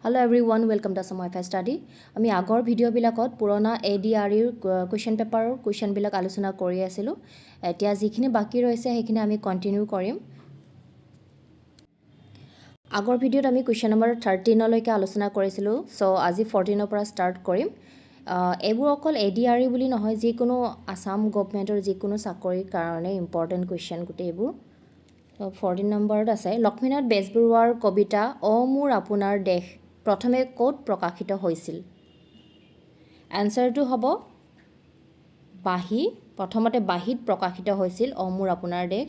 Hello everyone, welcome to Assam Study. আমি আগৰ video বিলাকত পুৰণা ADRE কোৱেশ্চন পেপাৰৰ কোৱেশ্চন বিলাক আলোচনা কৰি আছিলো। এতিয়া যিখিনি বাকি ৰৈছে সেইখিনি আমি কন্টিনিউ কৰিম। আগৰ ভিডিওত আমি কোৱেশ্চন নম্বৰ 13 লৈকে আলোচনা কৰিছিলো। সো আজি 14 ৰ পৰা ষ্টাৰ্ট কৰিম। এইবোৰ অকল ADRE বুলি নহয়, যিকোনো আসাম গভৰ্ণমেণ্টৰ যিকোনো চাকৰিৰ কাৰণে ইম্পৰ্টেন্ট কোৱেশ্চন গুটেইবোৰ। 14 নম্বৰত আছে লক্ষ্মীনাথ বেজবৰুৱাৰ কবিতা অ মোৰ আপোনাৰ দেশ প্ৰথমে ক'ত প্ৰকাশিত হৈছিল? আনসাৰটো হ'ব বাহি। প্ৰথমতে বাহিত প্ৰকাশিত হৈছিল অ মোৰ আপোনাৰ দেশ।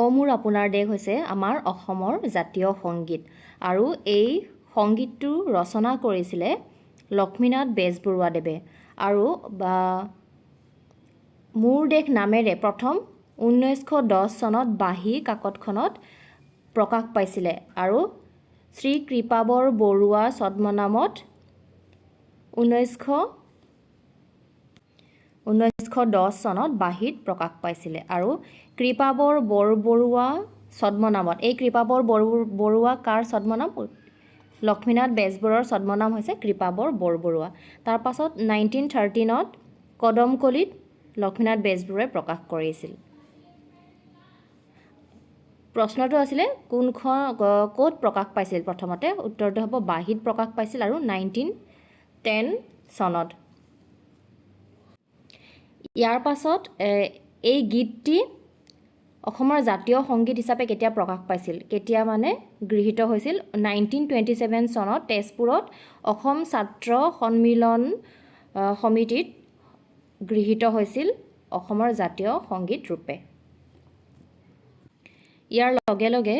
অ মোৰ আপোনাৰ দেশ হৈছে আমাৰ অসমৰ জাতীয় সংগীত আৰু এই সংগীতটো ৰচনা কৰিছিলে লক্ষ্মীনাথ বেজবৰুৱাদেৱে আৰু মোৰ দেশ নামেৰে প্ৰথম 1910 চনত বাহি কাকতখনত প্ৰকাশ পাইছিলে আৰু শ্ৰী কৃপাবৰ বৰুৱা ছদ্মনামত 1910 চনত বাহিত প্ৰকাশ পাইছিলে আৰু কৃপাবৰ বৰবৰুৱা ছদ্মনামত এই কৃপাবৰ বৰুৱা কাৰ ছদ্মনাম? লক্ষ্মীনাথ বেজবৰুৱাৰ ছদ্মনাম হৈছে কৃপাবৰ বৰবৰুৱা। তাৰ পাছত 1913ত কদমকলিত লক্ষ্মীনাথ বেজবৰুৱাই প্ৰকাশ কৰিছিল। প্ৰশ্নটো আছিলে কোনখন ক'ত প্ৰকাশ পাইছিল? প্ৰথমতে উত্তৰটো হ'ব বাহিত প্ৰকাশ পাইছিল আৰু 1910 চনত। ইয়াৰ পাছত এই গীতটি অসমৰ জাতীয় সংগীত হিচাপে কেতিয়া প্ৰকাশ পাইছিল? কেতিয়া মানে গৃহীত হৈছিল? 1927 চনত তেজপুৰত অসম ছাত্ৰ সন্মিলন সমিতিত গৃহীত হৈছিল অসমৰ জাতীয় সংগীত ৰূপে। ইয়াৰ লগে লগে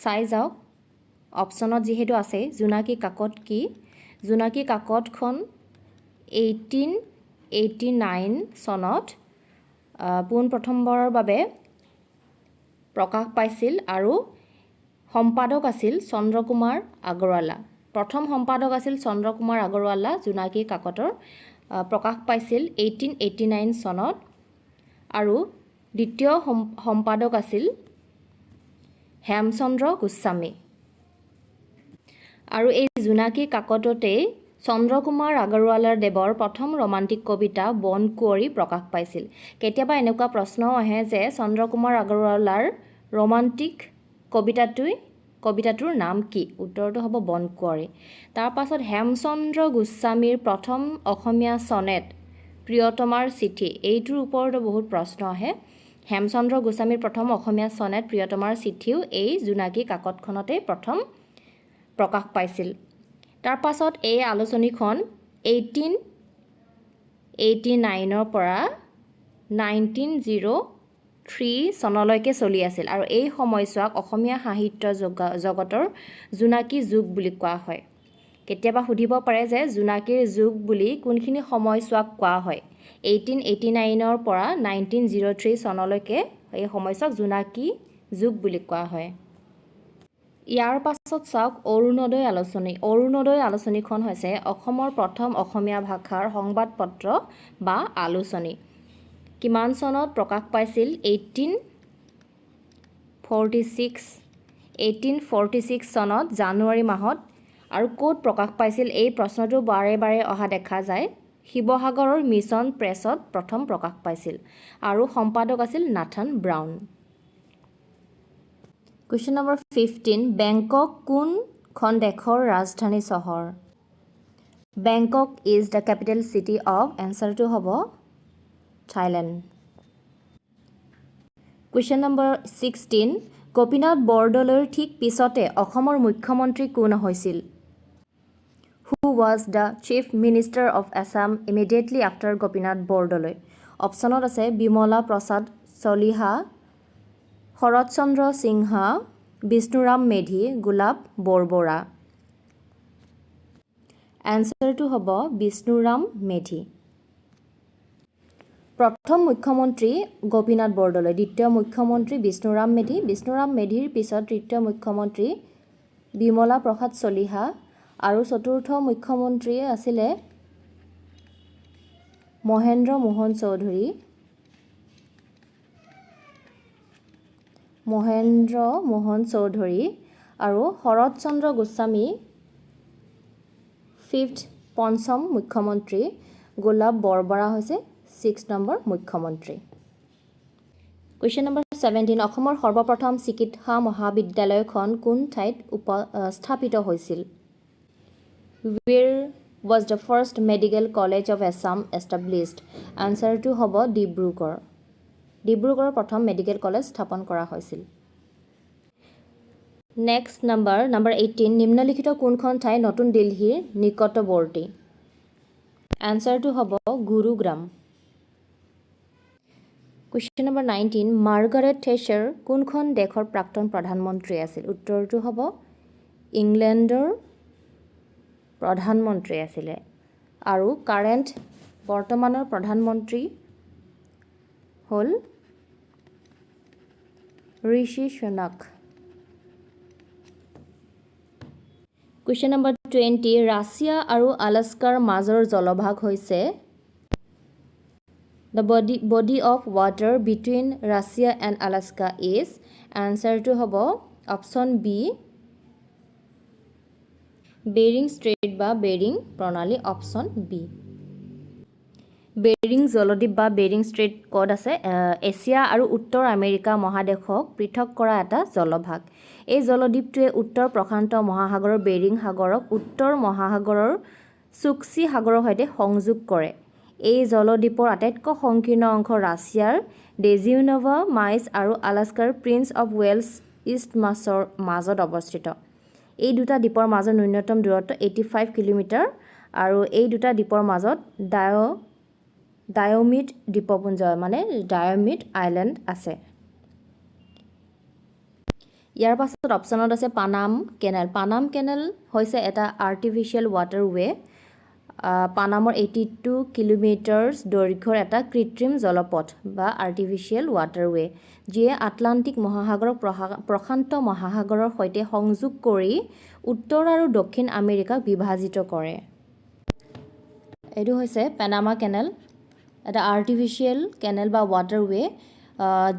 চাই যাওক অপশ্যনত যিহেতু আছে জোনাকী কাকত কি? জোনাকী কাকতখন 1889 চনত পোনপ্ৰথমবাৰৰ বাবে প্ৰকাশ পাইছিল আৰু সম্পাদক আছিল চন্দ্ৰকুমাৰ আগৰৱালা। প্ৰথম সম্পাদক আছিল চন্দ্ৰকুমাৰ আগৰৱালা। জোনাকী কাকতৰ প্ৰকাশ পাইছিল 1889 চনত আৰু দ্বিতীয় সম্পাদক আছিল হেমচন্দ্ৰ গোস্বামী। আৰু এই জোনাকী কাকততেই চন্দ্ৰকুমাৰ আগৰৱালাৰ দেৱৰ প্ৰথম ৰোমান্টিক কবিতা বন কুঁৱৰী প্ৰকাশ পাইছিল। কেতিয়াবা এনেকুৱা প্ৰশ্ন আহে যে চন্দ্ৰকুমাৰ আগৰৱালাৰ ৰোমান্টিক কবিতাটোৰ নাম কি? উত্তৰটো হ'ব বন কুঁৱৰী। তাৰ পাছত হেমচন্দ্ৰ গোস্বামীৰ প্ৰথম অসমীয়া সনেট প্ৰিয়তমাৰ চিঠি, এইটোৰ ওপৰতো বহুত প্ৰশ্ন আহে। হেমচন্দ্ৰ গোস্বামীৰ প্ৰথম অসমীয়া সনেট প্ৰিয়তমাৰ চিঠিও এই জোনাকী কাকতখনতে প্ৰথম প্ৰকাশ পাইছিল। তাৰ পাছত এই আলোচনীখন 1889ৰ পৰা 1903 চনলৈকে চলি আছিল আৰু এই সময়ছোৱাক অসমীয়া সাহিত্য জগতৰ জোনাকী যুগ বুলি কোৱা হয়। কেতিয়াবা সুধিব পাৰে যে জোনাকীৰ যুগ বুলি কোনখিনি সময়ছোৱাক কোৱা হয়? 1889ৰ পৰা 1903 চনলৈকে এই সময়ছোৱাক জোনাকী যুগ বুলি কোৱা হয়। ইয়াৰ পাছত চাওক অৰুণোদয় আলোচনী। অৰুণোদয় আলোচনীখন হৈছে অসমৰ প্ৰথম অসমীয়া ভাষাৰ সংবাদপত্ৰ বা আলোচনী। কিমান চনত প্ৰকাশ পাইছিল? 1846 চনত জানুৱাৰী মাহত। আৰু ক'ত প্ৰকাশ পাইছিল? এই প্ৰশ্নটো বাৰে বাৰে অহা দেখা যায়। শিৱসাগৰৰ মিছন প্ৰেছত প্ৰথম প্ৰকাশ পাইছিল আৰু সম্পাদক আছিল Nathan Brown. Question number 15 Bangkok কোনখন দেশৰ ৰাজধানী চহৰ? Bangkok is the capital city of, এনচাৰটো হ'ব থাইলেণ্ড। কুৱেশ্যন নম্বৰ 16 গোপীনাথ বৰদলৈৰ ঠিক পিছতে অসমৰ মুখ্যমন্ত্ৰী কোন হৈছিল? Who was the chief minister of Assam immediately after Gopinath Bordoloi? অপশ্যনত আছে বিমলা প্ৰসাদ চলিহা, শৰৎচন্দ্ৰ সিংহা, বিষ্ণুৰাম মেধি, গোলাপ বৰবৰা। এনচাৰটো হ'ব বিষ্ণুৰাম মেধি। প্ৰথম মুখ্যমন্ত্ৰী গোপীনাথ বৰদলৈ, দ্বিতীয় মুখ্যমন্ত্ৰী বিষ্ণুৰাম মেধি। বিষ্ণুৰাম মেধিৰ পিছত তৃতীয় মুখ্যমন্ত্ৰী বিমলা প্ৰসাদ চলিহা আৰু চতুৰ্থ মুখ্যমন্ত্ৰী আছিলে মহেন্দ্ৰ মোহন চৌধুৰী আৰু শৰৎ চন্দ্ৰ গোস্বামী 5th পঞ্চম মুখ্যমন্ত্ৰী গোলাপ বৰবৰা হৈছে 6 নম্বৰ মুখ্যমন্ত্ৰী Question number 17 অসমৰ সৰ্বপ্ৰথম চিকিৎসা মহাবিদ্যালয়খন কোন ঠাইত স্থাপিত হৈছিল Where was the first medical college of Assam established Answer to হ'ব ডিব্ৰুগড় ডিব্ৰুগড়ৰ প্ৰথম মেডিকেল কলেজ স্থাপন কৰা হৈছিল Next number 18 নিম্নলিখিত কোনখন ঠাই নতুন দিল্লীৰ নিকটৱৰ্তী Answer to হ'ব Gurugram Question number 19 Margaret Thatcher কোনখন দেশৰ প্ৰাক্তন প্ৰধানমন্ত্ৰী আছিল উত্তৰটো হ'ব ইংলেণ্ডৰ প্ৰধানমন্ত্ৰী আছিলে আৰু কাৰেন্ট বৰ্তমানৰ প্ৰধানমন্ত্ৰী হ'ল ঋষি সুনাক Question number 20 ৰাছিয়া আৰু আলাস্কাৰ মাজৰ জলভাগ হৈছে The body of water between Russia and Alaska is Answer to হ'ব option B Bering Strait বা Bering প্ৰণালী option B বেৰিং জলদ্বীপ বা বেৰিং ষ্ট্ৰেইট ক'ত আছে এছিয়া আৰু উত্তৰ আমেৰিকা মহাদেশক পৃথক কৰা এটা জলভাগ এই জলদ্বীপটোৱে উত্তৰ প্ৰশান্ত মহাসাগৰৰ বেৰিং সাগৰক উত্তৰ মহাসাগৰৰ চুক্সি সাগৰৰ সৈতে সংযোগ কৰে এই জলদ্বীপৰ আটাইতকৈ সংকীৰ্ণ অংশ ৰাছিয়াৰ ডেজিউনভা মাইছ আৰু আলাস্কাৰ প্ৰিন্স অফ ৱেলছ ইষ্টমাছৰ মাজত অৱস্থিত এই দুটা দ্বীপৰ মাজৰ ন্যূনতম দূৰত্ব 85 কিলোমিটাৰ আৰু এই দুটা দ্বীপৰ মাজত ডায়োমিড দ্বীপপুঞ্জ মানে ডায়োমিড আইল্যান্ড আছে ইয়াৰ পাছত অপচনত আছে পানাম কেনেল হৈছে এটা আৰ্টিফিচিয়েল ৱাটাৰৱে পানামৰ 82 কিলোমিটাৰ দৈৰ্ঘ্যৰ এটা কৃত্ৰিম জলপথ বা আৰ্টিফিচিয়েল ৱাটাৰৱে যিয়ে আটলান্টিক মহাসাগৰক প্ৰশান্ত মহাসাগৰৰ সৈতে সংযোগ কৰি উত্তৰ আৰু দক্ষিণ আমেৰিকাক বিভাজিত কৰে এইটো হৈছে পানামা কেনেল এটা আৰ্টিফিচিয়েল কেনেল বা ৱাটাৰৱে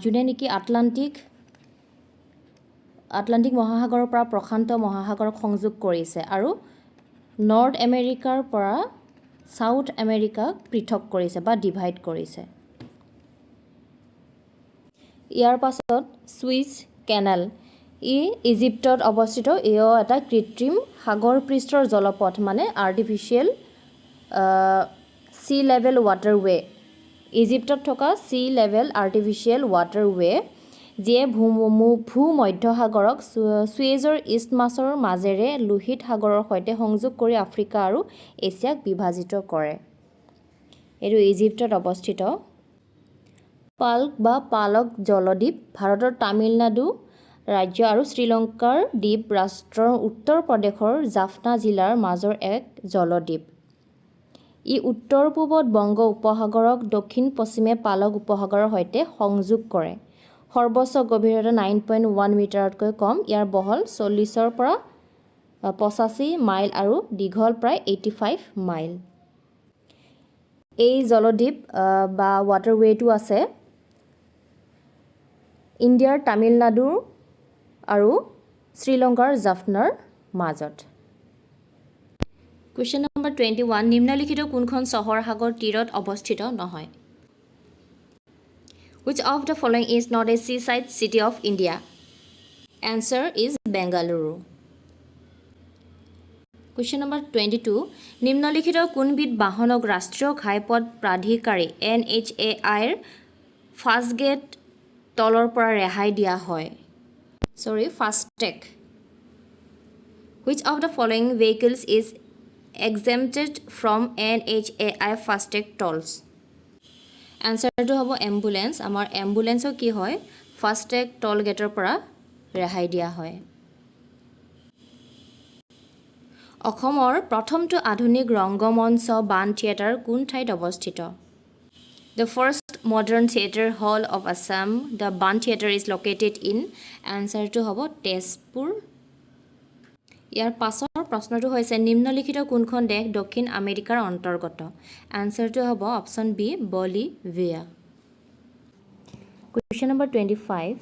যোনে নেকি আটলান্টিক মহাসাগৰৰ পৰা প্ৰশান্ত মহাসাগৰক সংযোগ কৰিছে আৰু নৰ্থ আমেৰিকাৰ পৰা সাউথ আমেৰিকাক পৃথক কৰিছে বা ডিভাইড কৰিছে ইয়াৰ পাছত সুইচ কেনেল ই ইজিপ্তত অৱস্থিত এও এটা কৃত্ৰিম সাগৰ পৃষ্ঠৰ জলপথ মানে আৰ্টিফিচিয়েল সি লেভেল ৱাটাৰৱে ইজিপ্তত থকা সি লেভেল আৰ্টিফিচিয়েল ৱাটাৰৱে যিয়ে ভূমধ্যসাগৰক সুৱেজৰ ইষ্টমাছৰ মাজেৰে লোহিত সাগৰৰ সৈতে সংযোগ কৰি আফ্ৰিকা আৰু এছিয়াক বিভাজিত কৰে এইটো ইজিপ্তত অৱস্থিত পালক জলদ্বীপ ভাৰতৰ তামিলনাডু ৰাজ্য আৰু শ্ৰীলংকাৰ দ্বীপ ৰাষ্ট্ৰৰ উত্তৰ প্ৰদেশৰ জাফনা জিলাৰ মাজৰ এক জলদ্বীপ ই উত্তৰ পূবত বংগ উপসাগৰক দক্ষিণ পশ্চিমে পালক উপসাগৰৰ সৈতে সংযোগ কৰে সৰ্বোচ্চ গভীৰতা 9.1 মিটাৰতকৈ কম ইয়াৰ বহল 40ৰ পৰা 85 মাইল আৰু দীঘল প্ৰায় 85 মাইল এই জলদ্বীপ বা ৱাটাৰৱেটো আছে ইণ্ডিয়াৰ তামিলনাডু আৰু শ্ৰীলংকাৰ জাফনাৰ মাজত Question number 21 নিম্নলিখিত কোনখন চহৰ সাগৰ তীৰত অৱস্থিত নহয় Which of the following is not a seaside city of India Answer is Bengaluru Question number 22 নিম্নলিখিত কোনবিধ বাহনক ৰাষ্ট্ৰীয় ঘাইপথ প্ৰাধিকাৰী NHAI ৰ ফাষ্টগেট টলৰ পৰা ৰেহাই দিয়া হয় FASTag Which of the following vehicles is exempted from NHAI FASTag tolls Answer হ'ব এম্বুলেন্স আমাৰ এম্বুলেন্সৰ কি হয় ফাষ্টেগ টল গেটৰ পৰা ৰেহাই দিয়া হয় অসমৰ প্ৰথমটো আধুনিক ৰংগমঞ্চ বান থিয়েটাৰ কোন ঠাইত অৱস্থিত The first modern theatre hall of Assam the Ban Theatre is located in Answer to হ'ব তেজপুৰ ইয়াৰ পাছৰ প্ৰশ্নটো হৈছে নিম্নলিখিত কোনখন দেশ দক্ষিণ আমেৰিকাৰ অন্তৰ্গত আনসাৰটো হ'ব option B Bolivia Question number 25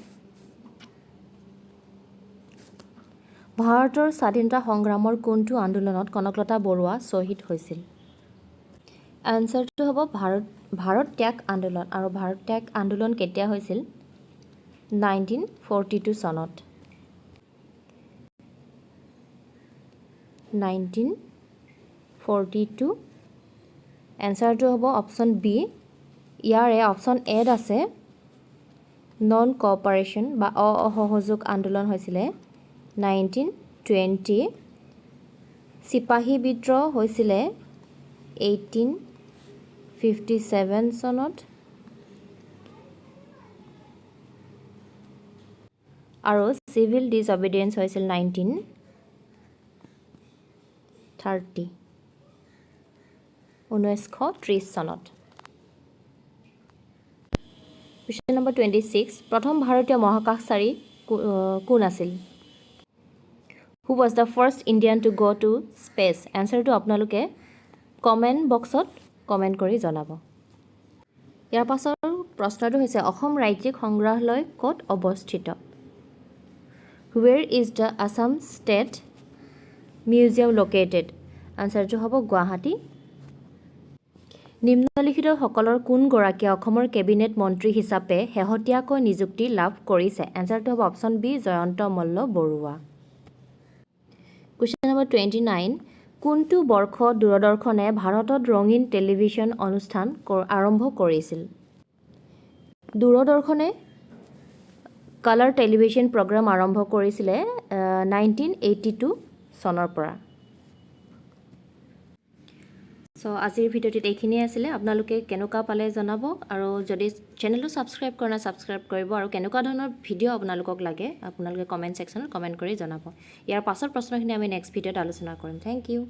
ভাৰতৰ স্বাধীনতা সংগ্ৰামৰ কোনটো আন্দোলনত কনকলতা বৰুৱা শ্বহীদ হৈছিল এনচাৰটো হ'ব ভাৰত ত্যাগ আন্দোলন আৰু ভাৰত ত্যাগ আন্দোলন কেতিয়া হৈছিল 1942 চনত 1942 এনচাৰটো হ'ব অপশ্যন বি ইয়াৰে অপশ্যন এত আছে নন কোঅপাৰেশ্যন বা অসহযোগ আন্দোলন হৈছিলে 1920 চিপাহী বিদ্ৰোহ হৈছিলে 1857 চনত আৰু চিভিল ডিসঅবিডিয়েন্স হৈছিল 1930 চনত Question number 26 প্ৰথম ভাৰতীয় মহাকাশচাৰী কোন আছিল Who was the first Indian to go to space এনসাৰটো আপোনালোকে কমেন্ট বক্সত কমেন্ট কৰি জনাব ইয়াৰ পাছৰ প্ৰশ্নটো হৈছে অসম ৰাজ্যিক সংগ্ৰহালয় ক'ত অৱস্থিত Where is the Assam State Museum located আনসাৰটো হ'ব গুৱাহাটী নিম্নলিখিত সকলৰ কোন গৰাকী অসমৰ কেবিনেট মন্ত্ৰী হিচাপে হেহতিয়াকৈ নিযুক্তি লাভ কৰিছে এনসাৰটো হ'ব option B Jayanta Malla Baruah Question number 29 কোনটো বৰ্ষ দূৰদৰ্শনে ভাৰতত ৰঙীন টেলিভিছন অনুষ্ঠান আৰম্ভ কৰিছিল দূৰদৰ্শনে কালাৰ টেলিভিছন প্ৰগ্ৰাম আৰম্ভ কৰিছিলে 1982 চনৰ পৰা সো আজিৰ ভিডিওটিত এইখিনিয়ে আছিলে আপোনালোকে কেনেকুৱা পালে জনাব আৰু যদি চেনেলটো সাবস্ক্ৰাইব কৰা সাবস্ক্ৰাইব কৰিব আৰু কেনেকুৱা ধৰণৰ ভিডিও আপোনালোকক লাগে আপোনালোকে কমেন্ট সেকশনত কমেন্ট কৰি জনাব ইয়াৰ পাছৰ প্ৰশ্নখিনি আমি নেক্সট ভিডিওত আলোচনা কৰিম থ্যাংক ইউ